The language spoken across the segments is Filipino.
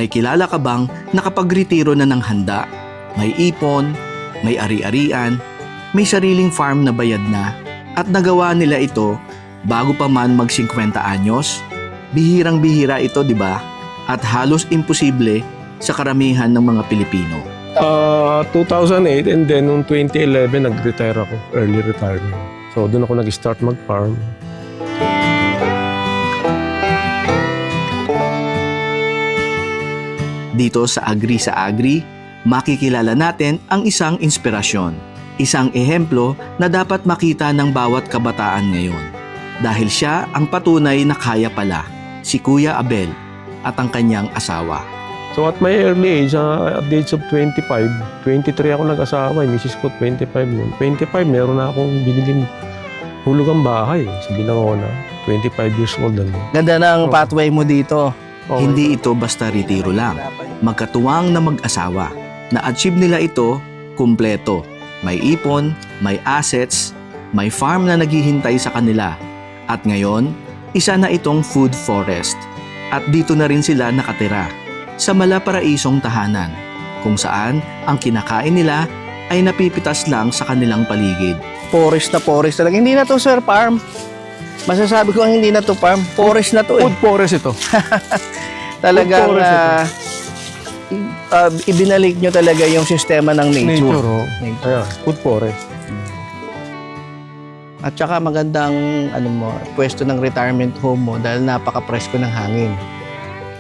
May kilala ka bang nakapagretiro na ng handa? May ipon, may ari-arian, may sariling farm na bayad na, at nagawa nila ito bago pa man mag-50 anyos? Bihirang-bihira ito, di ba? At halos imposible sa karamihan ng mga Pilipino. 2008 and then noong 2011 nag-retire ako, early retirement. So doon ako nag-start mag-farm. Dito sa Agri, makikilala natin ang isang inspirasyon. Isang ehemplo na dapat makita ng bawat kabataan ngayon. Dahil siya ang patunay na kaya pala, si Kuya Abel at ang kanyang asawa. So at my early age, at the age of 25, 23 ako nag-asawa, misis ko 25 noon. 25, meron na akong biniling hulugang bahay sa Binangona. 25 years old na. Ganda ng pathway mo dito. Hindi ito basta retiro lang. Magkatuwang na mag-asawa. Na-achieve nila ito kumpleto. May ipon, may assets, may farm na naghihintay sa kanila. At ngayon, isa na itong food forest. At dito na rin sila nakatira sa malaparaisong tahanan, kung saan ang kinakain nila ay napipitas lang sa kanilang paligid. Forest talaga. Hindi na to, sir, farm. Masasabi ko hindi na to farm. Forest na to eh. Food forest ito. Talagang Food forest ibinalik nyo talaga yung sistema ng nature. Nature. Ayan, food forest. At saka magandang pwesto ng retirement home mo dahil napaka-presko ng hangin.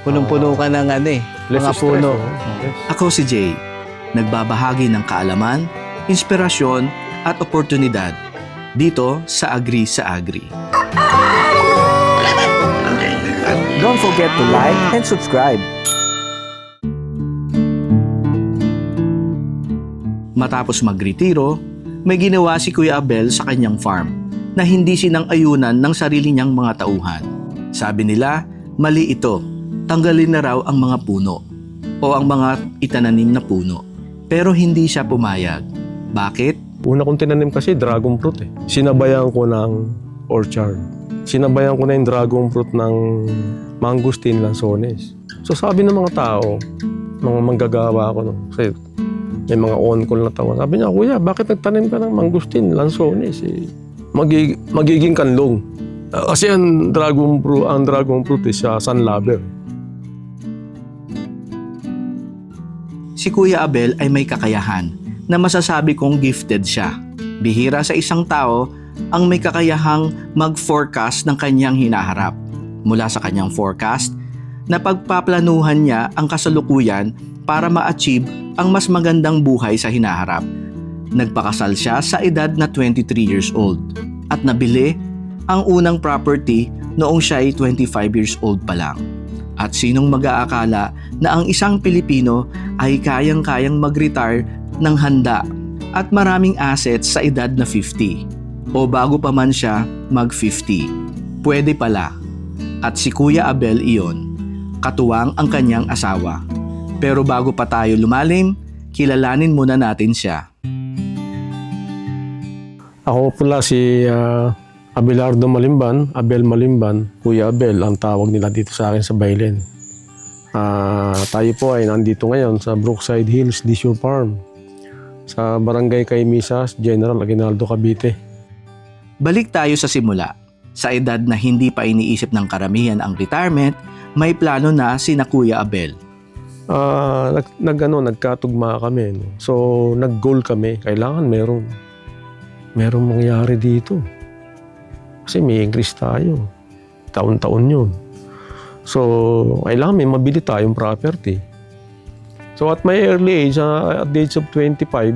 Punong-puno ka ng mga puno. Yes. Ako si Jay, nagbabahagi ng kaalaman, inspirasyon at oportunidad dito sa Agri. Don't forget to like and subscribe. Matapos magretiro, may ginawa si Kuya Abel sa kanyang farm na hindi sinang-ayunan ng sarili niyang mga tauhan. Sabi nila, mali ito. Tanggalin na raw ang mga puno o ang mga itananim na puno. Pero hindi siya pumayag. Bakit? Una kong tinanim kasi dragon fruit eh. Sinabayan ko ng orchard. Sinabayan ko na yung dragon fruit ng mangosteen lanzones. So sabi ng mga tao, mga manggagawa ko, kasi may mga on-call na tawa. Sabi niya, Kuya, bakit nagtanim ka ng mangosteen lanzones? Magiging kanlong. Kasi ang dragon fruit is sunlover. Si Kuya Abel ay may kakayahan na masasabi kong gifted siya. Bihira sa isang tao ang may kakayahang mag-forecast ng kanyang hinaharap. Mula sa kanyang forecast, napagpaplanuhan niya ang kasalukuyan para ma-achieve ang mas magandang buhay sa hinaharap. Nagpakasal siya sa edad na 23 years old at nabili ang unang property noong siya ay 25 years old pa lang. At sinong mag-aakala na ang isang Pilipino ay kayang-kayang mag-retire ng handa at maraming assets sa edad na 50 o bago pa man siya mag-50. Pwede pala. At si Kuya Abel iyon, katuwang ang kanyang asawa. Pero bago pa tayo lumalim, kilalanin muna natin siya. Ako pala si Abelardo Malimban, Abel Malimban, Kuya Abel, ang tawag nila dito sa akin sa Bailen. Tayo po ay nandito ngayon sa Brookside Hills Leisure Farm sa Barangay Caymisas, General Aguinaldo, Cavite. Balik tayo sa simula. Sa edad na hindi pa iniisip ng karamihan ang retirement, may plano na sina Kuya Abel. Nagkatugma kami. No? So, nag-goal kami. Kailangan merong mangyari dito. Kasi may increase tayo. Taon-taon yun. So, kailangan may mabili tayong property. So, at my early age, at the age of 25,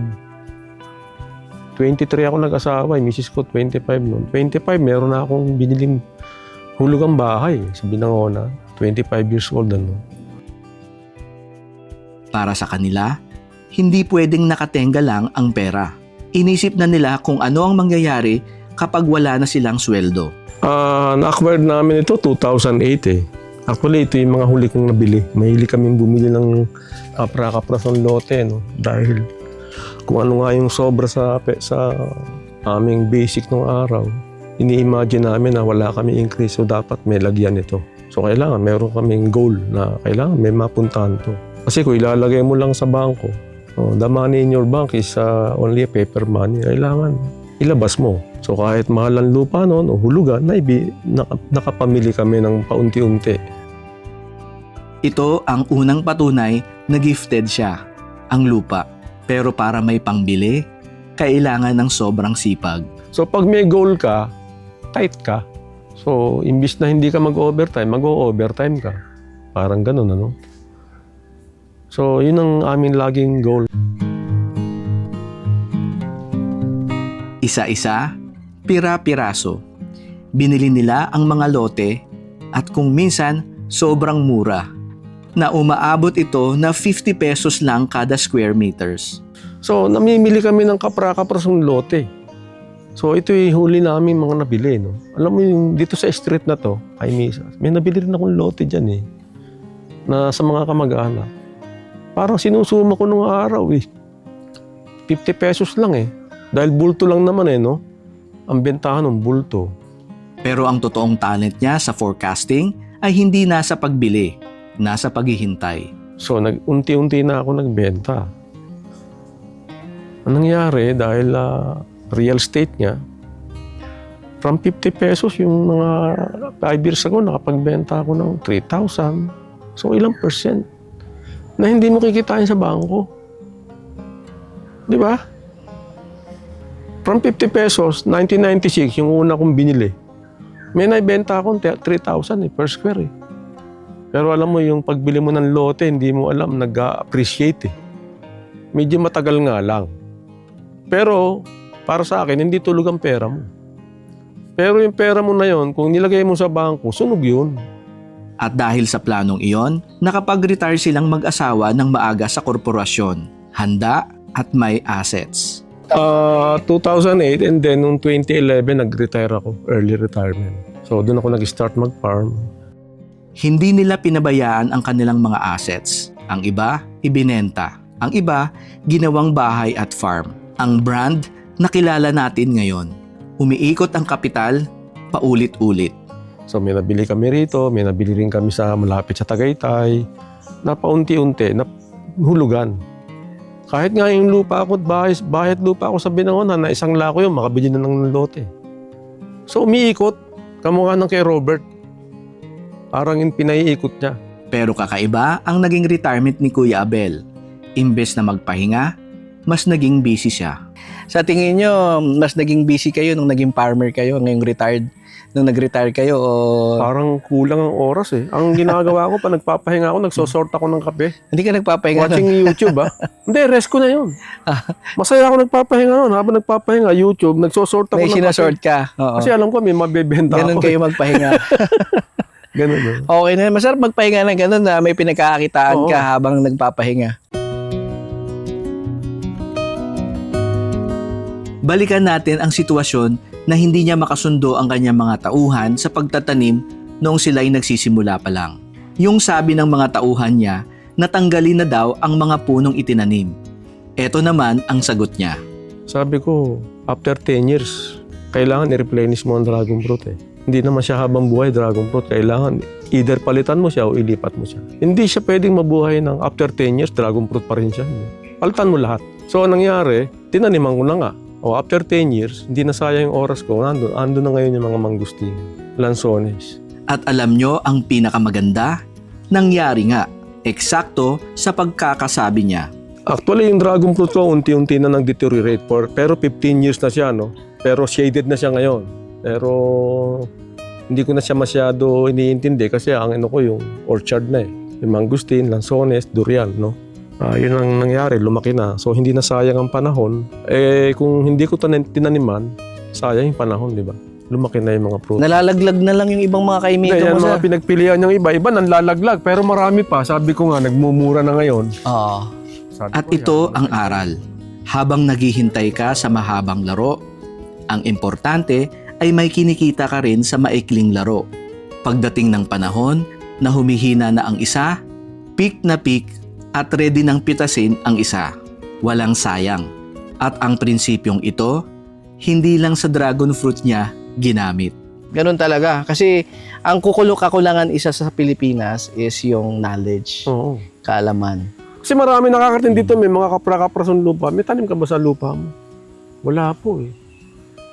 23 ako nag-asawa, misis ko 25 noon. 25, meron na akong biniling hulugang bahay sa Binangona. 25 years old na noon. Para sa kanila, hindi pwedeng nakatenga lang ang pera. Inisip na nila kung ano ang mangyayari kapag wala na silang sweldo. Na-acquired namin ito 2008 eh. Actually, ito yung mga huli kong nabili. Mahilig kaming bumili ng kapra-kaprasong lote, no? Dahil kung ano nga yung sobra sa aming basic nung araw, ini-imagine namin na wala kami increase, so dapat may lagyan ito. So kailangan meron kaming goal na kailangan may mapuntahan to. Kasi kung ilalagay mo lang sa bangko, the money in your bank is only a paper money. Kailangan ilabas mo. So kahit mahal ang lupa noon o hulugan, nakapamili kami ng paunti-unti. Ito ang unang patunay na gifted siya, ang lupa. Pero para may pangbili, kailangan ng sobrang sipag. So pag may goal ka, tight ka. So imbis na hindi ka mag-overtime, mag-overtime ka. Parang ganun, ano? So yun ang aming laging goal. Isa-isa, pira-piraso. Binili nila ang mga lote at kung minsan sobrang mura na umaabot ito na 50 pesos lang kada square meters. So namimili kami ng kapra-kaprasong lote. So ito yung huli namin mga nabili. No? Alam mo yung dito sa street na to, ay may nabili rin akong lote dyan eh. Na sa mga kamag-anak. Parang sinusuma ko nung araw eh. 50 pesos lang eh. Dahil bulto lang naman eh, no? Ang bentahan ng bulto. Pero ang totoong talent niya sa forecasting ay hindi nasa pagbili, nasa paghihintay. So, unti-unti na ako nagbenta. Anong nangyari dahil real estate niya, from 50 pesos yung mga 5 years ago, nakapagbenta ako ng 3,000. So, ilang percent na hindi mo kikitain sa bangko. Di ba? From 50 pesos, 1996, yung una kong binili. May naibenta akong 3,000 per square eh. Pero alam mo, yung pagbili mo ng lote, hindi mo alam, nag-appreciate eh. Medyo matagal nga lang. Pero, para sa akin, hindi tulog ang pera mo. Pero yung pera mo na yon, kung nilagay mo sa bangko, sunog yun. At dahil sa planong iyon, nakapag-retire silang mag-asawa ng maaga sa korporasyon, handa at may assets. 2008 and then noong 2011 nag-retire ako, early retirement. So doon ako nag-start mag-farm. Hindi nila pinabayaan ang kanilang mga assets. Ang iba, ibinenta. Ang iba, ginawang bahay at farm. Ang brand na kilala natin ngayon. Umiikot ang kapital, paulit-ulit. So may nabili kami rito, may nabili rin kami sa malapit sa Tagaytay. Napaunti-unti, hulugan. Kahit nga yung lupa ako at bahay at lupa ako sa Binangonan na 1 lako yun, makabili na ng lote. So umiikot, kamukha ng kay Robert. Parang yung pinaiikot niya. Pero kakaiba ang naging retirement ni Kuya Abel. Imbes na magpahinga, mas naging busy siya. Sa tingin nyo, mas naging busy kayo nung naging farmer kayo, ngayong retired, nung nag-retire kayo o... Parang kulang ang oras eh. Ang ginagawa ko pa, nagpapahinga ako, nagsosort ako ng kape. Hindi ka nagpapahinga Watching YouTube Hindi, rest ko na yun. Masaya ako nagpapahinga nun. Habang nagpapahinga, YouTube, nagsosort ako may ng sinasort kape. ka. Oo. Kasi alam ko, may mabebenta Ganun ako. kayo magpahinga. Ganun yun. Okay na, masarap magpahinga ng ganun na may pinagkakakitaan Oo. ka habang nagpapahinga. Balikan natin ang sitwasyon na hindi niya makasundo ang kanyang mga tauhan sa pagtatanim noong sila'y nagsisimula pa lang. Yung sabi ng mga tauhan niya, natanggalin na daw ang mga punong itinanim. Eto naman ang sagot niya. Sabi ko, after 10 years, kailangan i-replenish mo ang dragon fruit eh. Hindi naman siya habang buhay dragon fruit. Kailangan either palitan mo siya o ilipat mo siya. Hindi siya pwedeng mabuhay ng after 10 years, dragon fruit pa rin siya. Palitan mo lahat. So, anong nangyari, tinaniman ko na nga. O after 10 years, hindi na sayang yung oras ko. Ando na ngayon yung mga mangustin, lansones. At alam nyo ang pinakamaganda? Nangyari nga, eksakto sa pagkakasabi niya. Actually, yung dragon fruit ko, unti-unti na nag-deteriorate. Pero 15 years na siya, no? Pero shaded na siya ngayon. Pero hindi ko na siya masyado iniintindi kasi ang ko yung orchard na eh. Yung mangustin, lansones, durian, no? Yun ang nangyari, lumaki na. So, hindi na sayang ang panahon. Kung hindi ko tinaniman, sayang yung panahon, di ba? Lumaki na yung mga fruit. Nalalaglag na lang yung ibang mga kaimito Yan mo mga pinagpilian yung iba. Iba nanlalaglag, pero marami pa. Sabi ko nga, nagmumura na ngayon. Oo. At ito ang aral. Habang naghihintay ka sa mahabang laro, ang importante ay may kinikita ka rin sa maikling laro. Pagdating ng panahon na humihina na ang isa, peak na peak at ready nang pitasin ang isa. Walang sayang. At ang prinsipyong ito, hindi lang sa dragon fruit niya ginamit. Ganun talaga. Kasi ang kakulangan isa sa Pilipinas is yung knowledge, Oo. kaalaman. Kasi marami nakakarating dito, may mga kapra-kaprasong lupa. May tanim ka ba sa lupa mo? Wala po eh.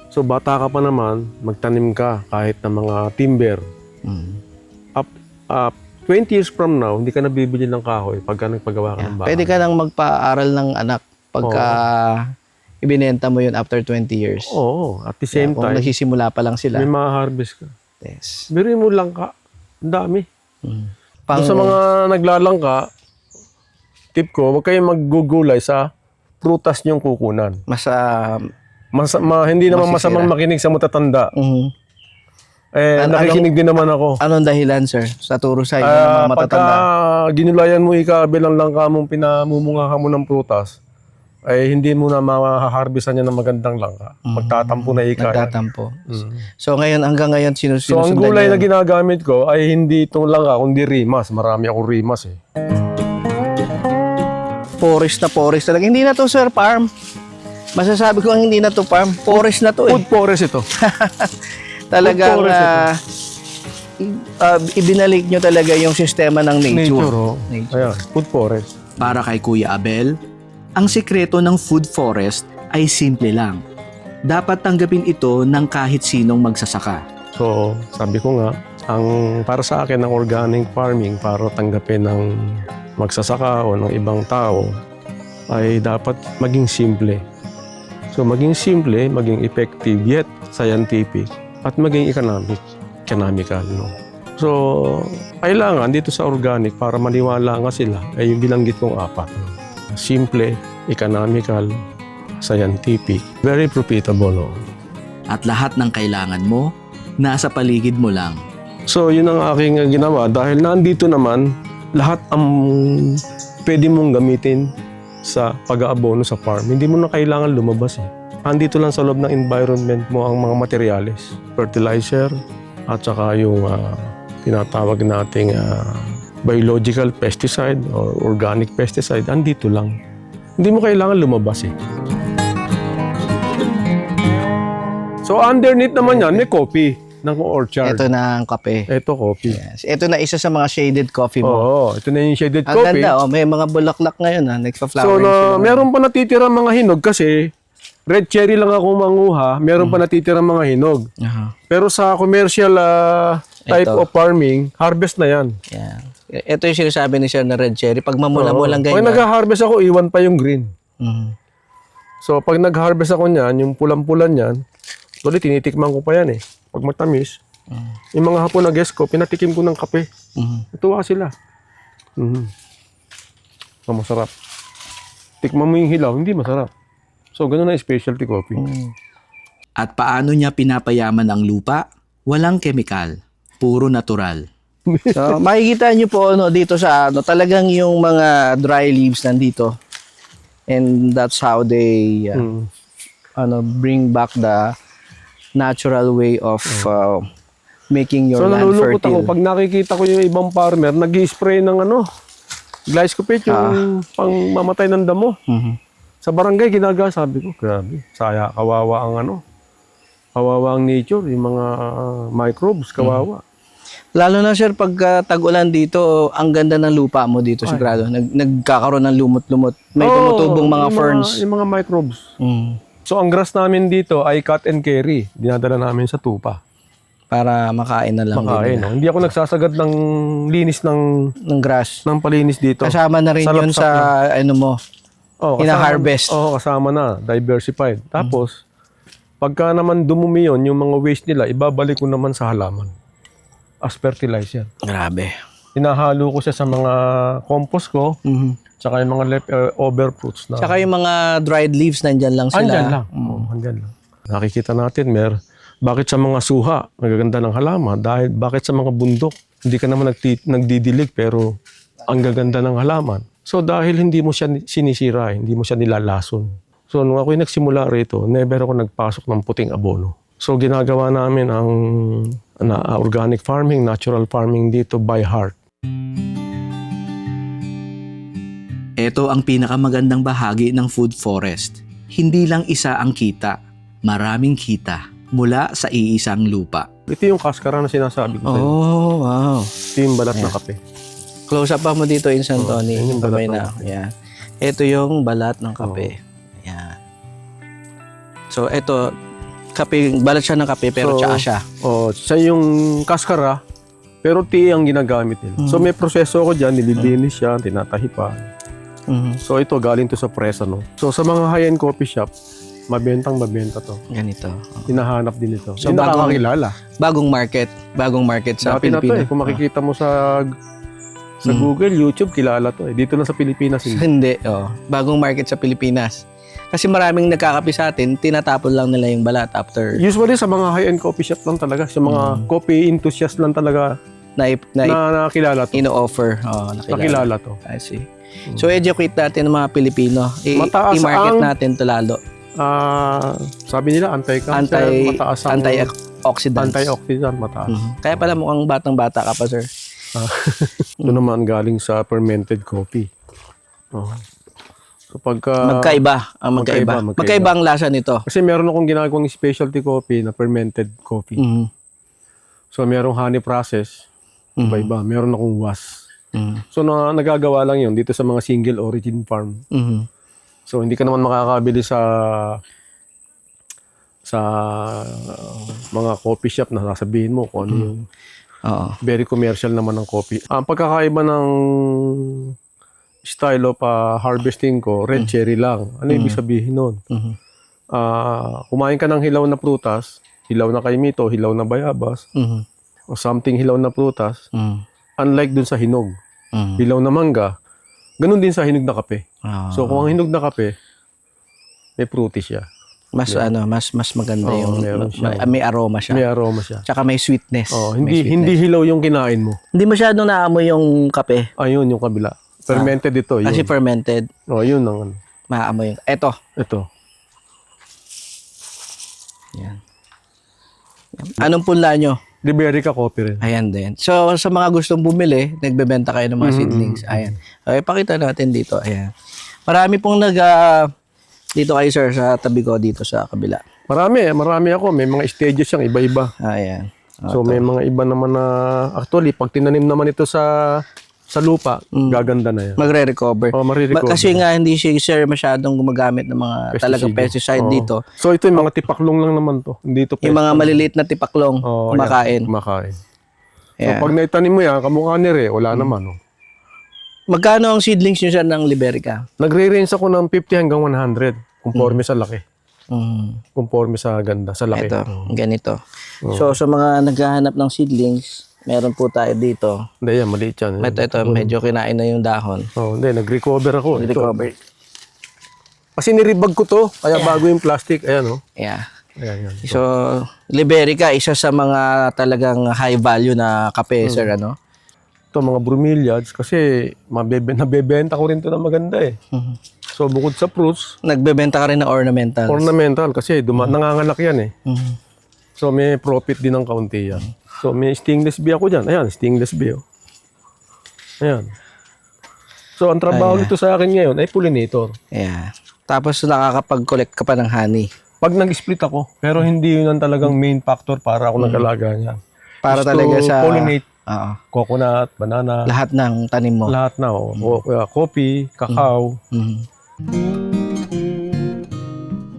So bata ka pa naman, magtanim ka kahit na mga timber. Mm. Up 20 years from now, hindi ka nabibili ng kahoy pagka nagpagawa ka ng bahay. Pwede ka nang magpaaral ng anak pagka ibinenta mo yun after 20 years. Oo, at the same Kung time, nagsisimula pa lang sila. may ma-harvest ka. Yes. Biri mo lang ka, ang dami. Pang, Doon sa mga naglalangka, tip ko, huwag kayong maggugulay sa prutas niyong kukunan. Hindi naman Masisira. masamang makinig sa matatanda. Mhm. Nakikinig din naman ako. Anong dahilan, sir? Sa turo sa inyo ng mga Pagka matatanda. ginulayan mo ikabilang langka mong pinamumunga ka mo ng prutas, ay hindi mo na mahaharbisan niya ng magandang langka. Magtatampo na ika. Nagtatampo. So ngayon, hanggang ngayon, So ang sinusundan gulay na niyo. ginagamit ko ay hindi itong langka, kundi rimas. Marami akong rimas eh. Forest talaga. Hindi na to, sir, farm. Masasabi ko hindi na to farm. Forest na to eh. Food forest ito. Talagang Food forest ibinalik nyo talaga yung sistema ng nature. oh. Nature. Ayan, food forest. Para kay Kuya Abel, ang sikreto ng food forest ay simple lang. Dapat tanggapin ito ng kahit sinong magsasaka. So, sabi ko nga, para sa akin, ang organic farming para tanggapin ng magsasaka o ng ibang tao ay dapat maging simple. So, maging simple, maging effective, yet scientific, at maging economical. No? So, kailangan dito sa organic para maniwala nga sila ay yung binanggit kong 4. Simple, economical, scientific, very profitable. No? At lahat ng kailangan mo, nasa paligid mo lang. So, yun ang aking ginawa dahil nandito naman lahat ang pwede mong gamitin sa pag-aabono sa farm. Hindi mo na kailangan lumabas eh. Andito lang sa loob ng environment mo ang mga materyales. Fertilizer at saka yung tinatawag nating biological pesticide or organic pesticide. Andito lang. Hindi mo kailangan lumabas eh. So underneath naman yan, may coffee ng orchard. Ito na ang kape. Ito coffee. Yes. Ito na isa sa mga shaded coffee mo. Oo, ito na yung shaded Ang coffee. ganda, may mga bulaklak ngayon ha. So, Nagpa-flowering sila. meron pa natitira mga hinog kasi red cherry lang ako manguha, meron pa natitira mga hinog. Aha. Pero sa commercial type Ito. of farming, harvest na yan. Yeah. Ito yung sinasabi ni Sir na red cherry. Pag mamula-mulang Pag ganyan. nag-harvest ako, iwan pa yung green. Mhm. So, pag nag-harvest ako niyan, yung pulang-pulan niyan, tuloy tinitikman ko pa yan eh. Pag matamis, yung mga hapon na guest ko, pinatikim ko ng kape. Mhm. Natuwa sila. Masarap. Tikman mo yung hilaw, hindi masarap. So, ganun na specialty coffee. At paano niya pinapayaman ang lupa? Walang kemikal, puro natural. So, makikita niyo po dito sa talagang yung mga dry leaves nandito. And that's how they bring back the natural way of making your So, land nalulungkot ako fertile. pag nakikita ko yung ibang farmer, nag-i-spray ng glyphosate yung pang mamatay ng damo. Mhm. Sa barangay, ginagawa, sabi ko, grabe, kawawa ang nature, yung mga microbes, kawawa. Lalo na sir, pag tag-ulan dito, ang ganda ng lupa mo dito sigurado. Nagkakaroon ng lumot-lumot. May tumutubong mga yung ferns. Yung mga microbes. Mm. So, ang grass namin dito ay cut and carry. Dinadala namin sa tupa. Para makain na lang Makain. din No? Hindi ako nagsasagad ng linis ng grass. ng palinis dito. Kasama na rin yun Salapsap sa ano mo. Hina-harvest. Kasama na. Diversified. Tapos, pagka naman dumumi yun, yung mga waste nila, ibabalik ko naman sa halaman. As fertilizer. Grabe. Hinahalo ko siya sa mga compost ko, tsaka yung mga leftover fruits na. Tsaka yung mga dried leaves, nandyan lang sila. Andyan lang. Andyan lang. Nakikita natin, bakit sa mga suha, nagaganda ng halaman? Dahil bakit sa mga bundok, hindi ka naman nagdidilig pero ang gaganda ng halaman. So dahil hindi mo siya sinisira, hindi mo siya nilalason. So nung ako'y nagsimula rito, never ako nagpasok ng puting abono. So ginagawa namin ang organic farming, natural farming dito by heart. Ito ang pinakamagandang bahagi ng food forest. Hindi lang isa ang kita, maraming kita mula sa iisang lupa. Ito yung kaskara na sinasabi ko sa'yo. Oh, wow. Ito yung balat ng kape. Close up pa mo dito, Insan Tony. yun yung balat Kamay ng na. Ayan. Ito yung balat ng kape. Ayan. So, ito, kape, balat siya ng kape, pero So, tsaa siya. Siya yung kaskara, pero tea ang ginagamit nila. So may proseso ako dyan, nililinis siya, tinatahi pa. Mhm. So ito, galing to sa presa, no? So sa mga high-end coffee shop, mabenta to. Ganito. Hinahanap din ito. So, Hindi nakakakilala. Bagong market sa Dati na to Pilipinas. kung makikita mo sa Google, YouTube, kilala to Dito lang sa Pilipinas. Hindi, bagong market sa Pilipinas. Kasi maraming nagkakape sa atin, tinatapon lang nila yung balat after Usually sa mga high-end coffee shop lang talaga, sa mga coffee enthusiast lang talaga na nakilala to. ino-offer. Nakilala to. I see. So, educate natin ng mga Pilipino. Mataas I-market ang- natin to lalo. Sabi nila anti-cancer, mataas ang Antioxidants. antioxidant, mataas. Kaya pala mukhang batang-bata ka pa, sir. Ito naman galing sa fermented coffee. So pagka Magkaiba. magkaiba. Magkaiba ang lasa nito. kasi meron akong ginagawang specialty coffee na fermented coffee. Mhm. So merong honey process, iba-iba. Meron akong was. Mhm. So nagagawa lang 'yon dito sa mga single origin farm. Mhm. So hindi ka naman makakabili sa mga coffee shop na sasabihin mo kung ano yung Oo. very commercial naman ng coffee. Ang pagkakaiba ng style of harvesting ko, red cherry lang. Ano ibig sabihin nun? Mhm. Kumain ka ng hilaw na prutas, hilaw na kaimito, hilaw na bayabas, Mhm. o something hilaw na prutas, Mhm. unlike dun sa hinog, Mhm. hilaw na mangga, ganun din sa hinog na kape. Ah. So kung ang hinog na kape, may fruity siya. mas mas maganda Oo, yung meron siya. may aroma siya. May aroma siya. Tsaka may sweetness. May sweetness. Hindi hilaw yung kinain mo. Hindi masyadong naamoy yung kape Ayun yung kabila. Fermented ito. Yun. kasi fermented. Yun ang ano. Maamoy yung Ito. Yan. Anong punla nyo? Liberica coffee rin. Ayan din. So, sa mga gustong bumili, nagbebenta kayo ng mga seedlings. Ayan. Okay, pakita natin dito. Ayan. Marami pong dito kayo, sir, sa tabi ko dito sa kabila. Marami ako. May mga stages siyang iba-iba. Ayan. So may mga iba naman na actually pag tinanim naman ito sa lupa, gaganda na yan. Magre-recover. Marirecover. Kasi nga hindi si sir masyadong gumagamit ng mga talagang pesticide dito. So ito yung mga tipaklong lang naman to. Hindi to Yung mga maliliit na tipaklong kumakain. Kumakain. So Ayan. pag naitanim mo yan, kamukha ni Re, wala naman. Magkano ang seedlings nyo, sir, ng Liberica? Nagre-range ako ng 50 hanggang 100 conforme sa laki. Conforme sa ganda, sa laki. Ito, ganito. So, sa mga naghahanap ng seedlings, meron po tayo dito. Hindi yan, maliit yan. Ito, medyo kinain na yung dahon. Hindi, nag-recover ako. Ito. Recover. Kasi niribag ko to, kaya bago yung plastic. Ayan, Yeah. Ayan, yan. So, Liberica, isa sa mga talagang high value na kape, sir, ano? Ito, mga bromeliads, kasi nabebenta ko rin to na maganda eh. So, bukod sa fruits, Nagbebenta ka rin ng ornamentals. ornamental, kasi nanganganak yan eh. So, may profit din ng kaunti yan. So, may stainless bee ako dyan. Ayan, stainless bee. Ayan. So, ang trabaho nito sa akin ngayon ay pollinator. Yeah. Tapos nakakapag-collect ka pa ng honey. Pag nag-split ako, pero hindi yun ang talagang main factor para ako nag-alaga niya. Para Is to talaga sa pollinate Oo. coconut, banana, Lahat ng tanim mo. lahat na. Coffee, cacao.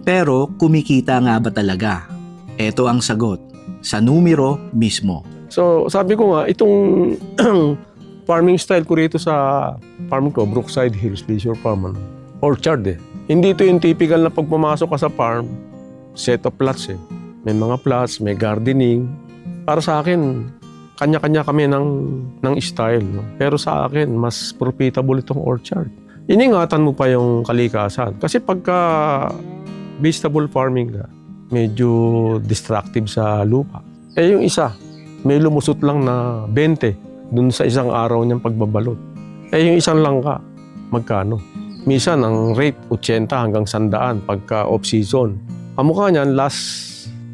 Pero kumikita nga ba talaga? Ito ang sagot sa numero mismo. So, sabi ko nga, itong farming style ko rito sa farm ko, Brookside Hills Leisure Farm, orchard eh. Hindi ito yung typical na pag pumasok ka sa farm, set of plots eh. May mga plots, may gardening. Para sa akin, kanya-kanya kami ng style. No? Pero sa akin, mas profitable itong orchard. Iningatan mo pa yung kalikasan. Kasi pagka vegetable farming ka, medyo destructive sa lupa. Yung isa, may lumusot lang na 20 dun sa isang araw niyang pagbabalot. Yung isang langka, magkano? Minsan, ang rate, 80 hanggang 100 pagka off-season. Ang mukha niyan, last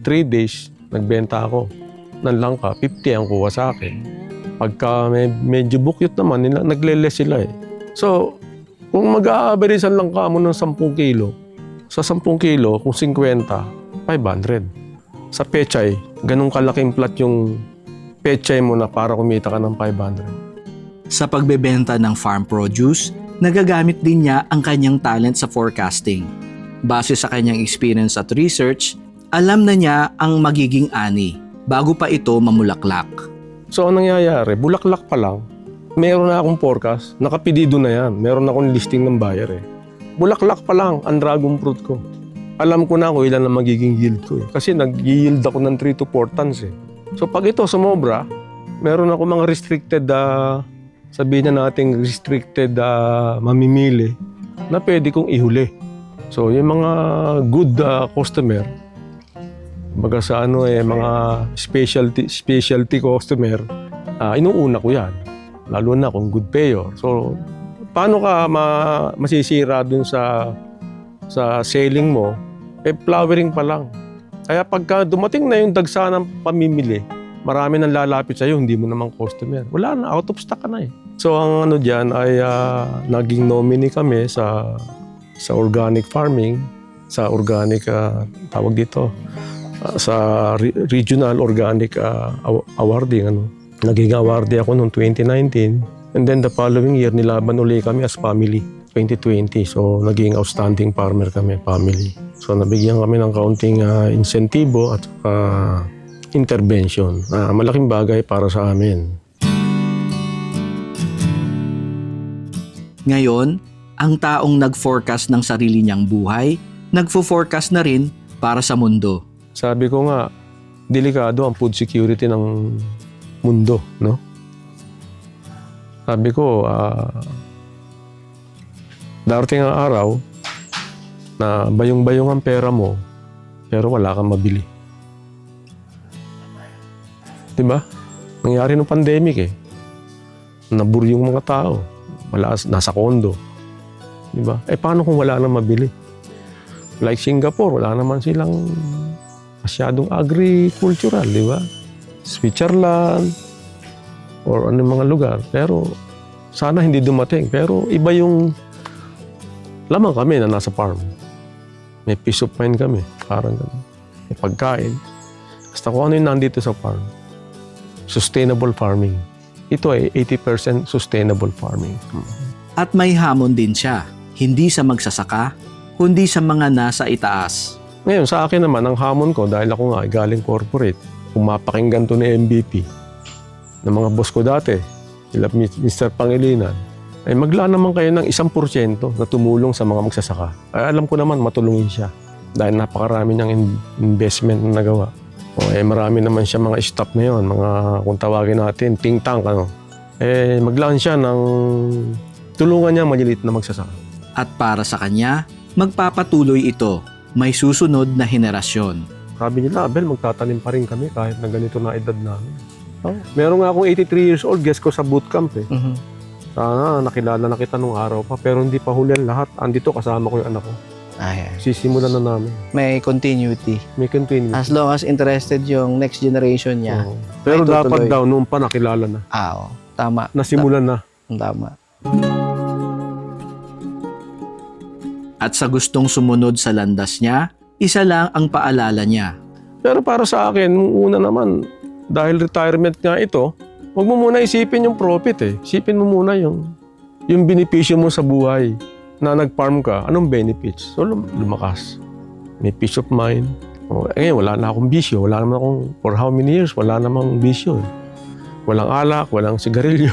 3 days, nagbenta ako ng langka, 50 ang kuha sa akin. Pagka medyo bukyot naman, nagle-less sila eh. So, kung mag-a-average ang langka mo ng 10 kilo, sa 10 kilo, kung 50, 500. Sa pechay, ganun kalaking plot yung pechay mo na para kumita ka ng 500. Sa pagbebenta ng farm produce, nagagamit din niya ang kanyang talent sa forecasting. Base sa kanyang experience at research, alam na niya ang magiging ani bago pa ito mamulaklak. So, ang nangyayari, bulaklak pa lang, meron na akong forecast, nakapedido na yan. Meron akong listing ng buyer eh. Bulaklak pa lang ang dragon fruit ko. Alam ko na kung ilan ang magiging yield ko eh. Kasi nag-yield ako ng 3 to 4 tons eh. So, pag ito sumobra, meron ako mga restricted, sabihin na natin restricted mamimili na pwede kong ihuli. So, yung mga good customer, baga sa mga specialty customer, inuuna ko yan. Lalo na kung good payer. So, paano ka masisira dun sa selling mo? Flowering pa lang. Kaya pagka dumating na yung dagsa ng pamimili, marami nang lalapit sa'yo, hindi mo naman customer. Wala na, out of stock ka na eh. So, ang dyan ay naging nominee kami sa organic farming, sa organic, tawag dito, sa regional organic awarding. Naging awardee ako noong 2019. And then the following year, nilaban uli kami as family, 2020. So, naging outstanding farmer kami, family. So, nabigyan kami ng kaunting insentibo at intervention. Malaking bagay para sa amin. Ngayon, ang taong nag-forecast ng sarili niyang buhay, nagfo-forecast na rin para sa mundo. Sabi ko nga, delikado ang food security ng mundo, no? Sabi ko, darating ang araw na bayong-bayong ang pera mo, pero wala kang mabili. Diba? Nangyari ng pandemic eh. Nabur yung mga tao. Nasa kondo. Diba? Paano kung wala nang mabili? Like Singapore, wala naman silang masyadong agricultural, di ba? Switzerland, or anong mga lugar. Pero sana hindi dumating. Pero iba yung lamang kami na nasa farm. May peace of mind kami. Parang gano'n. May pagkain. Basta kung ano yung nandito sa farm. Sustainable farming. Ito ay 80% sustainable farming. At may hamon din siya, hindi sa magsasaka, kundi sa mga nasa itaas. Ngayon, sa akin naman, ang hamon ko, dahil ako nga ay galing corporate, kung mapakinggan to ni MVP, ng mga boss ko dati, sila Mr. Pangilinan, ay maglaan naman kayo ng 1% na tumulong sa mga magsasaka. Ay alam ko naman, matulungin siya. Dahil napakarami niyang investment na nagawa. Marami naman siya mga staff ngayon, mga kung tawagin natin, think tank, maglaan siya ng tulungan niya maliliit na magsasaka. At para sa kanya, magpapatuloy ito. May susunod na henerasyon. Sabi nila, Abel, magtatanim pa rin kami kahit na ganito na edad namin. Meron nga akong 83 years old, guest ko sa bootcamp eh. Sana nakilala na kita nung araw pa, pero hindi pa huli ang lahat. Andito kasama ko yung anak ko. Sisimulan na namin. May continuity. May continuity. As long as interested yung next generation niya. Oo. Pero may dapat tutuloy. daw, noon pa nakilala na. Oo. Tama. Nasimulan na. Tama. At sa gustong sumunod sa landas niya, isa lang ang paalala niya. Pero para sa akin, una naman, dahil retirement nga ito, huwag mo muna isipin yung profit eh. Isipin mo muna yung benepisyo mo sa buhay. Na nag-farm ka, anong benefits? So, lumakas. May peace of mind. Wala na akong bisyo. Wala naman akong, for how many years, wala namang bisyo. Walang alak, walang sigarilyo.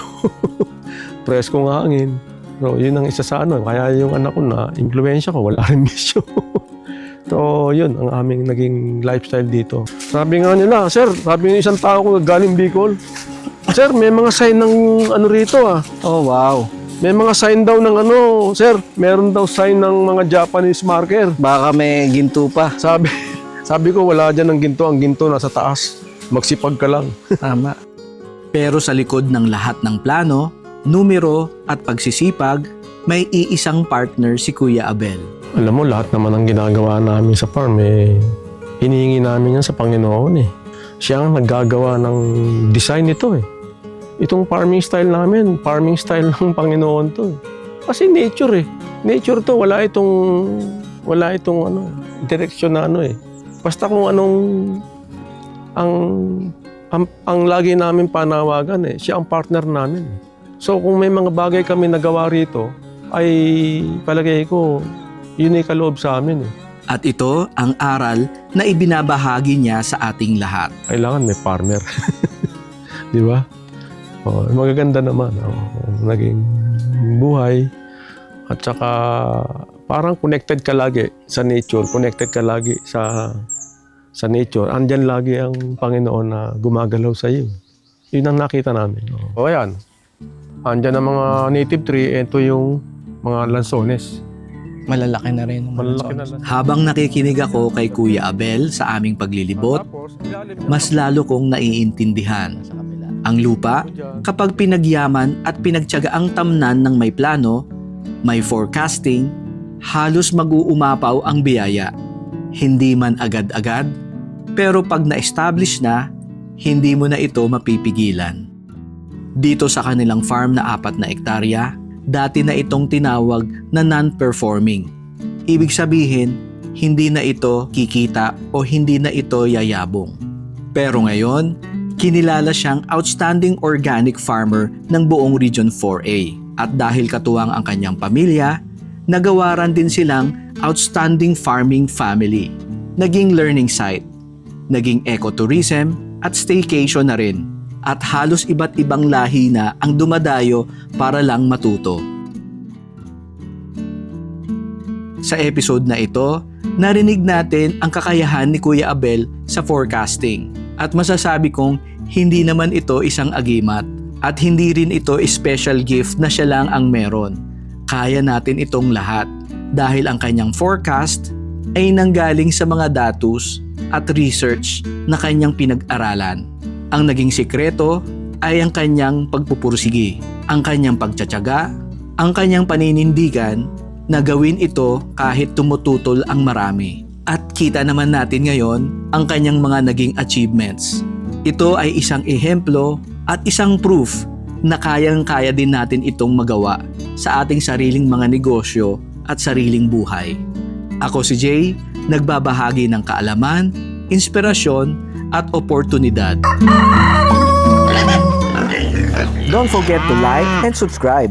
Preskong hangin. So, yun ang isa sa ano. Kaya yung anak ko na, impluensya ko, wala rin bisyo. So, yun ang aming naging lifestyle dito. Sabi nga nila, sir, sabi ng isang tao ko galing Bicol, sir, may mga sign ng ano rito ah. Oh, wow. May mga sign daw ng ano, sir, meron daw sign ng mga Japanese marker. Baka may ginto pa. Sabi ko, wala dyan ng ginto. Ang ginto nasa taas. Magsipag ka lang. Tama. Pero sa likod ng lahat ng plano, numero at pagsisipag, may iisang partner si Kuya Abel. Alam mo, lahat naman ang ginagawa namin sa farm, hinihingi namin yan sa Panginoon eh. Siya ang naggagawa ng design nito eh. Itong farming style namin, farming style ng Panginoon to. Kasi nature eh. Nature to, wala itong ano, direksyon na ano eh. Basta kung anong ang lagi namin panawagan siya ang partner namin. So kung may mga bagay kami nagawa rito, ay palagay ko, yun ay kaloob sa amin. At ito ang aral na ibinabahagi niya sa ating lahat. Kailangan may partner. Di ba? Magaganda naman. Naging buhay. At saka parang connected ka lagi sa nature. Connected ka lagi sa nature. Andyan lagi ang Panginoon na gumagalaw sa iyo. Yun ang nakita namin. O ayan. Andyan ang mga native tree. Ito yung mga lansones. Malalaki na rin. Malalaki na lang. Habang nakikinig ako kay Kuya Abel sa aming paglilibot, mas lalo kong naiintindihan. Ang lupa, kapag pinagyaman at pinagtiyagaang tamnan ng may plano, may forecasting, halos mag-uumapaw ang biyaya. Hindi man agad-agad, pero pag na-establish na, hindi mo na ito mapipigilan. Dito sa kanilang farm na 4 na ektarya, dati na itong tinawag na non-performing. Ibig sabihin, hindi na ito kikita o hindi na ito yayabong. Pero ngayon, kinilala siyang outstanding organic farmer ng buong Region 4A. At dahil katuwang ang kanyang pamilya, nagawaran din silang outstanding farming family. Naging learning site, naging ecotourism at staycation na rin. At halos iba't ibang lahi na ang dumadayo para lang matuto. Sa episode na ito, narinig natin ang kakayahan ni Kuya Abel sa forecasting. At masasabi kong hindi naman ito isang agimat at hindi rin ito special gift na siya lang ang meron. Kaya natin itong lahat dahil ang kanyang forecast ay nanggaling sa mga datos at research na kanyang pinag-aralan. Ang naging sikreto ay ang kanyang pagpupursige, ang kanyang pagtsatsaga, ang kanyang paninindigan na gawin ito kahit tumututol ang marami. At kita naman natin ngayon ang kanyang mga naging achievements. Ito ay isang ehemplo at isang proof na kayang-kaya din natin itong magawa sa ating sariling mga negosyo at sariling buhay. Ako si Jay, nagbabahagi ng kaalaman, inspirasyon at oportunidad. Don't forget to like and subscribe.